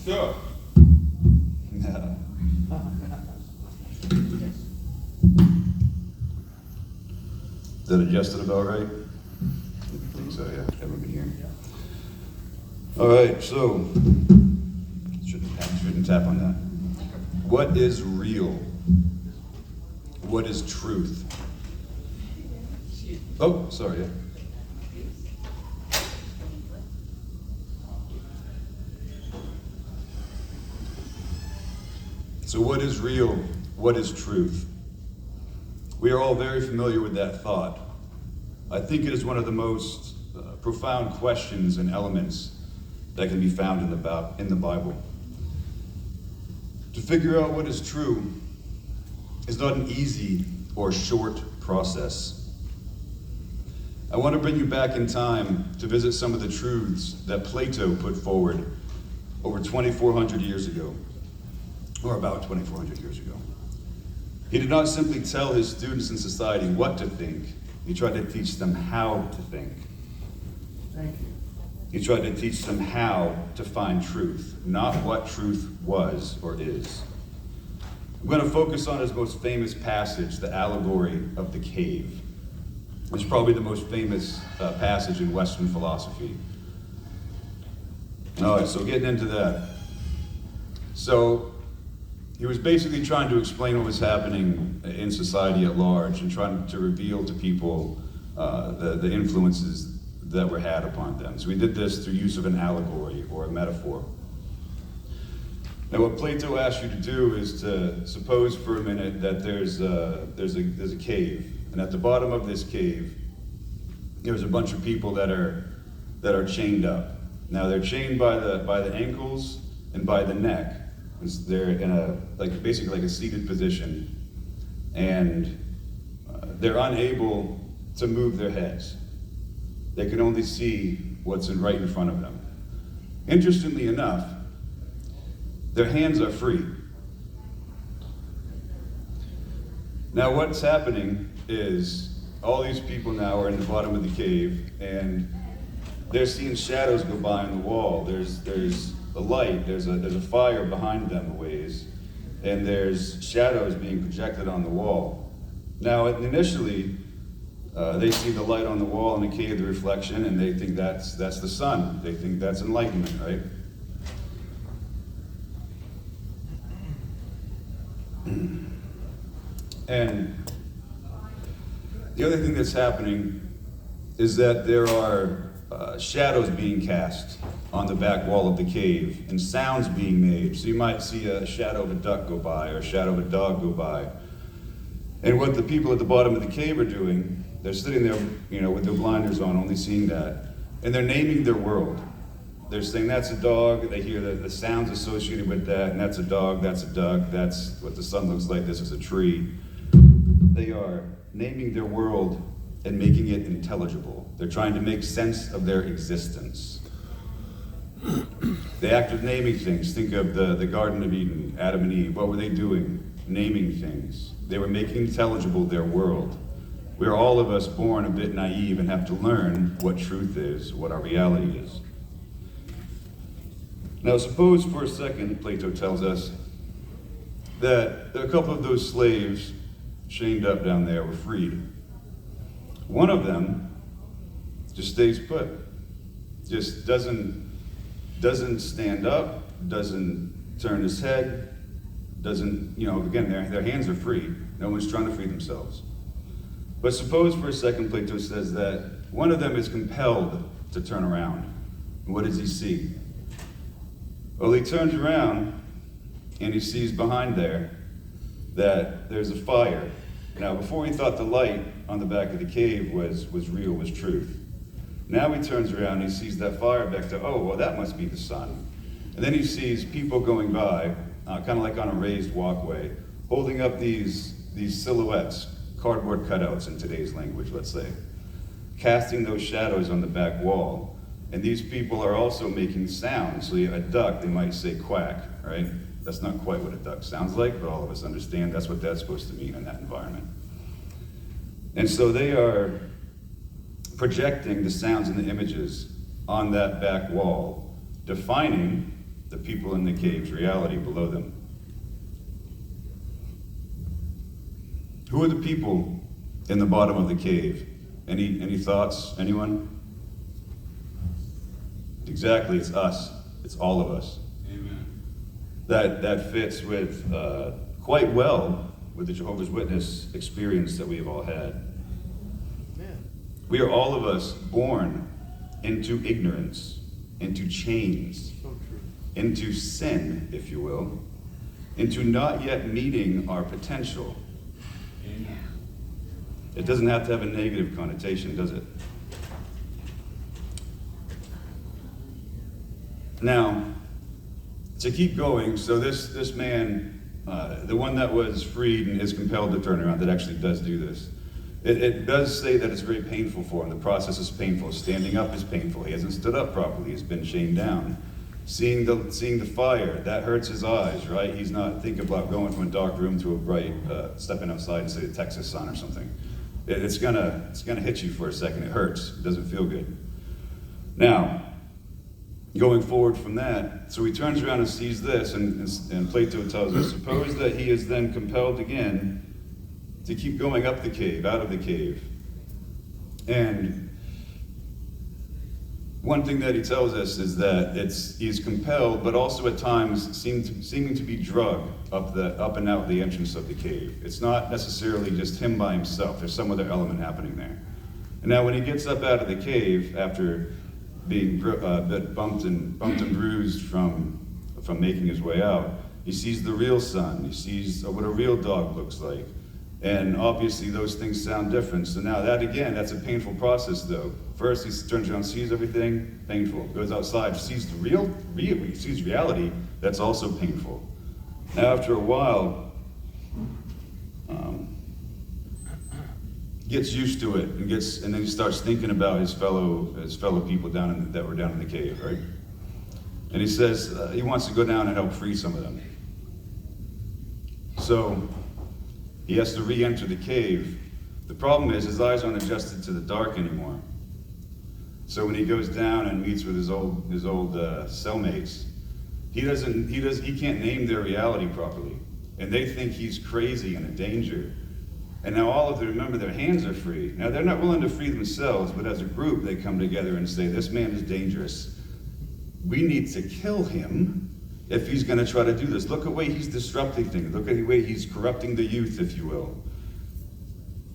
Sure. No. Is that adjusted about right? I think so, yeah. Haven't been here. All right, so shouldn't tap on that. What is real? What is truth? Oh, sorry. Yeah. So what is real? What is truth? We are all very familiar with that thought. I think it is one of the most profound questions and elements that can be found in the Bible. To figure out what is true is not an easy or short process. I want to bring you back in time to visit some of the truths that Plato put forward over 2,400 years ago, or about 2,400 years ago. He did not simply tell his students in society what to think, he tried to teach them how to think. Thank you. He tried to teach them how to find truth, not what truth was or is. I'm going to focus on his most famous passage, the allegory of the cave. It's probably the most famous passage in Western philosophy. All right, so getting into that. So he was basically trying to explain what was happening in society at large and trying to reveal to people the influences that were had upon them. So we did this through use of an allegory or a metaphor. Now what Plato asks you to do is to suppose for a minute that there's a cave, and at the bottom of this cave there's a bunch of people that are chained up. Now they're chained by the ankles and by the neck. They're in basically like a seated position, and they're unable to move their heads. They can only see what's right in front of them. Interestingly enough, their hands are free. Now what's happening is all these people now are in the bottom of the cave, and they're seeing shadows go by on the wall. There's a light, there's a fire behind them a ways, and there's shadows being projected on the wall. Now initially, they see the light on the wall in the cave, the reflection, and they think that's the sun. They think that's enlightenment, right? And the other thing that's happening is that there are shadows being cast on the back wall of the cave and sounds being made. So you might see a shadow of a duck go by or a shadow of a dog go by. And what the people at the bottom of the cave are doing, they're sitting there, with their blinders on, only seeing that, and they're naming their world. They're saying that's a dog, they hear the sounds associated with that, and that's a dog, that's a duck, that's what the sun looks like, this is a tree. They are naming their world and making it intelligible. They're trying to make sense of their existence. The act of naming things, think of the Garden of Eden, Adam and Eve. What were they doing? Naming things. They were making intelligible their world. We are all of us born a bit naive and have to learn what truth is, what our reality is. Now suppose for a second, Plato tells us, that a couple of those slaves chained up down there were freed. One of them just stays put, just doesn't stand up, doesn't turn his head, doesn't, again, their hands are free. No one's trying to free themselves. But suppose for a second Plato says that one of them is compelled to turn around. And what does he see? Well, he turns around and he sees behind there that there's a fire. Now, before he thought the light on the back of the cave was real, was truth. Now he turns around and he sees that fire back there. Oh, well, that must be the sun. And then he sees people going by, kind of like on a raised walkway, holding up these silhouettes, cardboard cutouts in today's language, let's say, casting those shadows on the back wall. And these people are also making sounds. So a duck, they might say quack, right? That's not quite what a duck sounds like, but all of us understand that's what that's supposed to mean in that environment. And so they are projecting the sounds and the images on that back wall, defining the people in the cave's reality below them. Who are the people in the bottom of the cave? Any thoughts? Anyone? Exactly, it's us. It's all of us. Amen. That fits with quite well with the Jehovah's Witness experience that we have all had. We are all of us born into ignorance, into chains, into sin, if you will, into not yet meeting our potential. Amen. It doesn't have to have a negative connotation, does it? Now, to keep going, so this man, the one that was freed and is compelled to turn around, that actually does do this. It does say that it's very painful for him. The process is painful. Standing up is painful. He hasn't stood up properly. He's been chained down. Seeing the fire, that hurts his eyes, right? He's not thinking about going from a dark room to a bright, stepping outside and say the Texas sun or something. It's gonna hit you for a second. It hurts. It doesn't feel good. Now, going forward from that, so he turns around and sees this, and Plato tells us, suppose that he is then compelled again to keep going up the cave, out of the cave. And one thing that he tells us is that he's compelled, but also at times seeming to be drugged up and out the entrance of the cave. It's not necessarily just him by himself. There's some other element happening there. And now when he gets up out of the cave, after being bumped and bruised from making his way out, he sees the real sun. He sees what a real dog looks like. And obviously those things sound different. So now that's a painful process though. First he turns around, sees everything, painful. Goes outside, sees sees reality, that's also painful. Now after a while, gets used to it and then he starts thinking about his fellow people that were down in the cave, right? And he says he wants to go down and help free some of them. So he has to re-enter the cave. The problem is his eyes aren't adjusted to the dark anymore. So when he goes down and meets with his old cellmates, he can't name their reality properly, and they think he's crazy and a danger. And now all of them, remember, their hands are free. Now they're not willing to free themselves, but as a group they come together and say, this man is dangerous. We need to kill him if he's going to try to do this. Look at the way he's disrupting things. Look at the way he's corrupting the youth, if you will.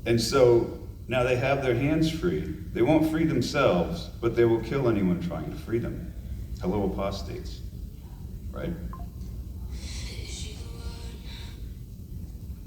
And so now they have their hands free. They won't free themselves, but they will kill anyone trying to free them. Hello, apostates. Right?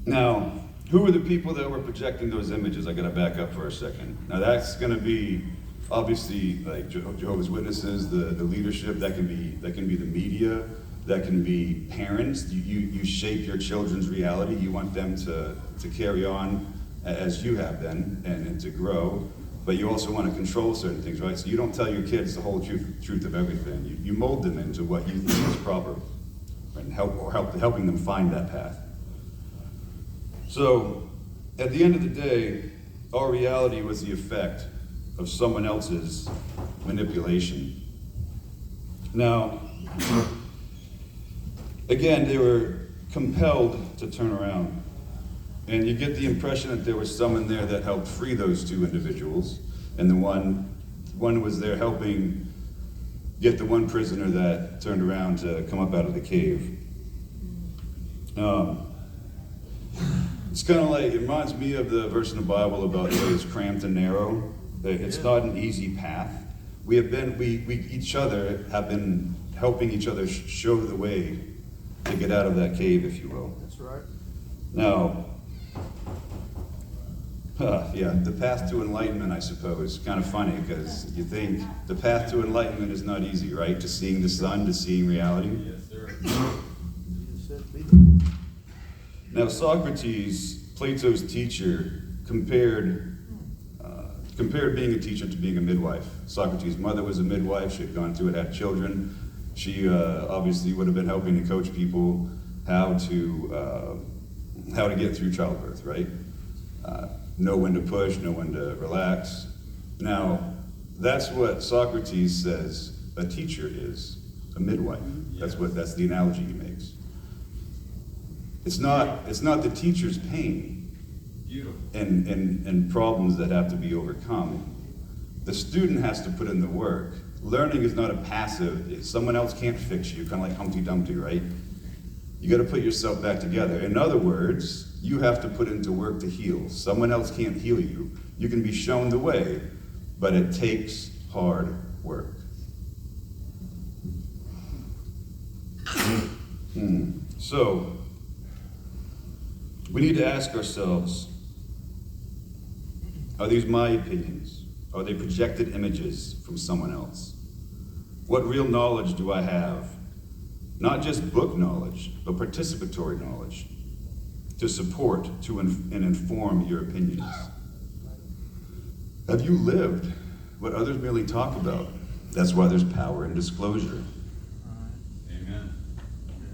Now, who are the people that were projecting those images? I got to back up for a second. Now that's going to be obviously like Jehovah's Witnesses, the leadership. That can be the media. That can be parents. You shape your children's reality. You want them to carry on as you have been and to grow. But you also want to control certain things, right? So you don't tell your kids the whole truth of everything. You mold them into what you think is proper, and helping them find that path. So, at the end of the day, our reality was the effect of someone else's manipulation. Now, again, they were compelled to turn around. And you get the impression that there was someone there that helped free those two individuals. And the one was there helping get the one prisoner that turned around to come up out of the cave. It's kind of like, it reminds me of the verse in the Bible about the way it's cramped and narrow. It's not an easy path. We each other have been helping each other show the way to get out of that cave, if you will. That's right. Now, the path to enlightenment, I suppose, kind of funny, because you think the path to enlightenment is not easy, right? To seeing the sun, to seeing reality. Yes, sir. Now, Socrates, Plato's teacher, compared being a teacher to being a midwife. Socrates' mother was a midwife. She had gone through it, had children. She obviously would have been helping to coach people how to get through childbirth, right? Know when to push, know when to relax. Now, that's what Socrates says a teacher is. a midwife. That's the analogy he makes. It's not the teacher's pain and problems that have to be overcome. The student has to put in the work. Learning is not a passive, someone else can't fix you, kind of like Humpty Dumpty, right? You got to put yourself back together. In other words, you have to put into work to heal. Someone else can't heal you. You can be shown the way, but it takes hard work. So, we need to ask ourselves, are these my opinions? Are they projected images from someone else? What real knowledge do I have? Not just book knowledge, but participatory knowledge to support and inform your opinions. Have you lived what others merely talk about? That's why there's power in disclosure. Amen.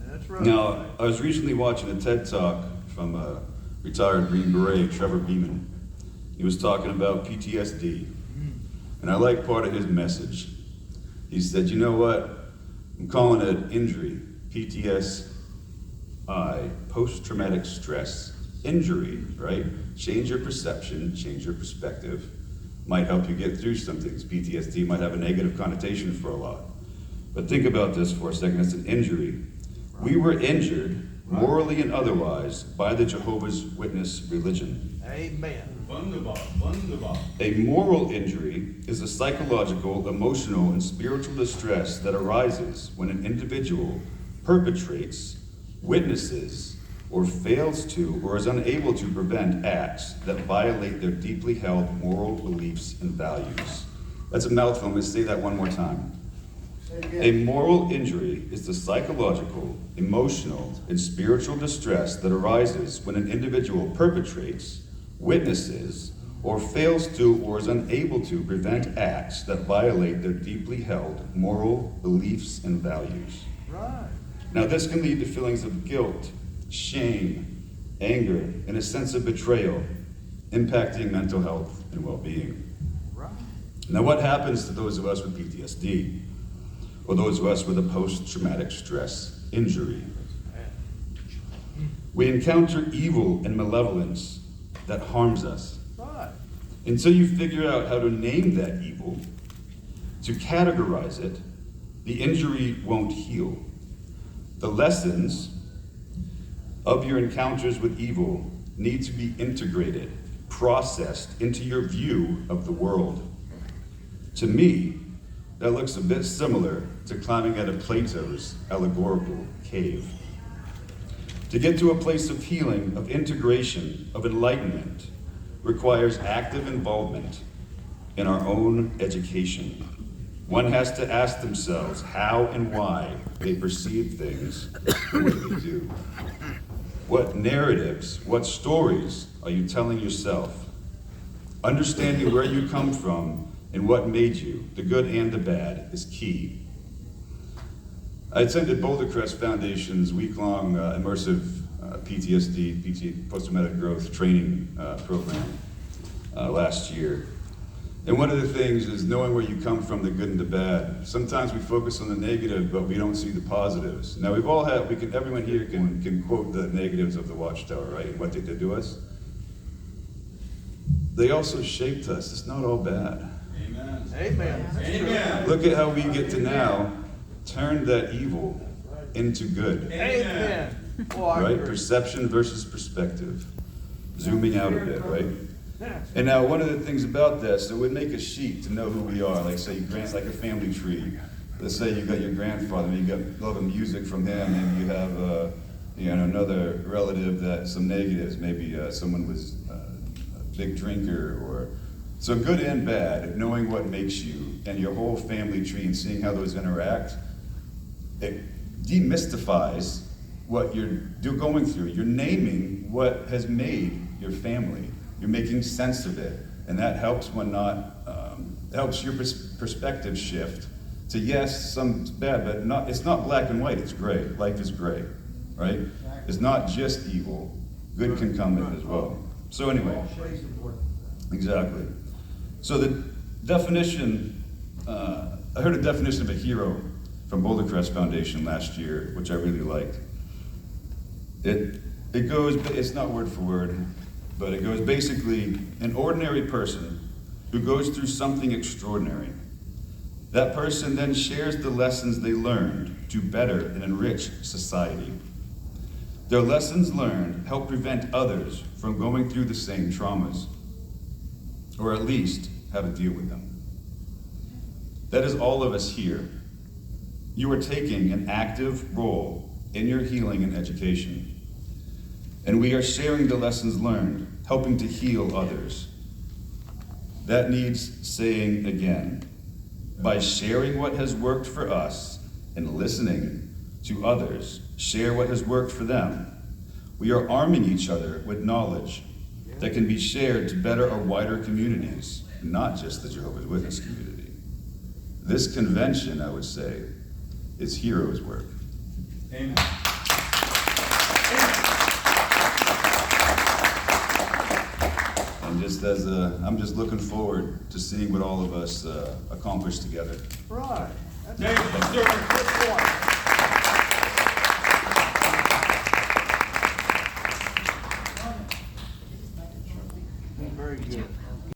That's right. Now, I was recently watching a TED Talk from a retired Green Beret, Trevor Beeman. He was talking about PTSD, and I like part of his message. He said, you know what? I'm calling it injury, PTSI, post-traumatic stress. Injury, right? Change your perception, change your perspective. Might help you get through some things. PTSD might have a negative connotation for a lot. But think about this for a second. It's an injury. We were injured, morally and otherwise, by the Jehovah's Witness religion. Amen. Wunderbar, wunderbar. A moral injury is a psychological, emotional, and spiritual distress that arises when an individual perpetrates, witnesses, or fails to, or is unable to prevent acts that violate their deeply held moral beliefs and values. That's a mouthful. I'm going to say that one more time. Say it again. A moral injury is the psychological, emotional, and spiritual distress that arises when an individual perpetrates, witnesses, or fails to or is unable to prevent acts that violate their deeply held moral beliefs and values. Right. Now, this can lead to feelings of guilt, shame, anger, and a sense of betrayal, impacting mental health and well-being. Right. Now, what happens to those of us with PTSD, or those of us with a post-traumatic stress injury? We encounter evil and malevolence that harms us. Right. Until you figure out how to name that evil, to categorize it, the injury won't heal. The lessons of your encounters with evil need to be integrated, processed into your view of the world. To me, that looks a bit similar to climbing out of Plato's allegorical cave. To get to a place of healing, of integration, of enlightenment, requires active involvement in our own education. One has to ask themselves how and why they perceive things the way they do. What narratives, what stories are you telling yourself? Understanding where you come from and what made you, the good and the bad, is key. I attended Boulder Crest Foundation's week-long immersive PTSD, post-traumatic growth training program last year. And one of the things is knowing where you come from, the good and the bad. Sometimes we focus on the negative, but we don't see the positives. Now we've all had, everyone here can quote the negatives of the Watchtower, right? And what they did to us. They also shaped us. It's not all bad. Amen. Amen. Amen. Look at how we get to now turn that evil into good, Amen. Oh, I right? agree. Perception versus perspective. Zooming out a bit, right? Yeah. And now one of the things about this, so we'd make a sheet to know who we are, like say like a family tree. Let's say you got your grandfather, and you got a lot of music from him, and you have another relative that some negatives, maybe someone was a big drinker, or so good and bad, knowing what makes you and your whole family tree and seeing how those interact, it demystifies what you're going through. You're naming what has made your family. You're making sense of it, and that helps helps your perspective shift to yes, some's bad, but it's not black and white. It's gray. Life is gray, right? It's not just evil. Good can come in as well. So anyway, exactly. So the definition, I heard a definition of a hero from Boulder Crest Foundation last year, which I really liked. It goes, it's not word for word, but it goes basically, an ordinary person who goes through something extraordinary. That person then shares the lessons they learned to better and enrich society. Their lessons learned help prevent others from going through the same traumas, or at least how to deal with them. That is all of us here. You are taking an active role in your healing and education. And we are sharing the lessons learned, helping to heal others. That needs saying again. By sharing what has worked for us and listening to others share what has worked for them, we are arming each other with knowledge that can be shared to better our wider communities, not just the Jehovah's Witness community. This convention, I would say, is heroes' work. Amen. And just I'm just looking forward to seeing what all of us accomplish together. Right. That's Thank you, sir. Good point.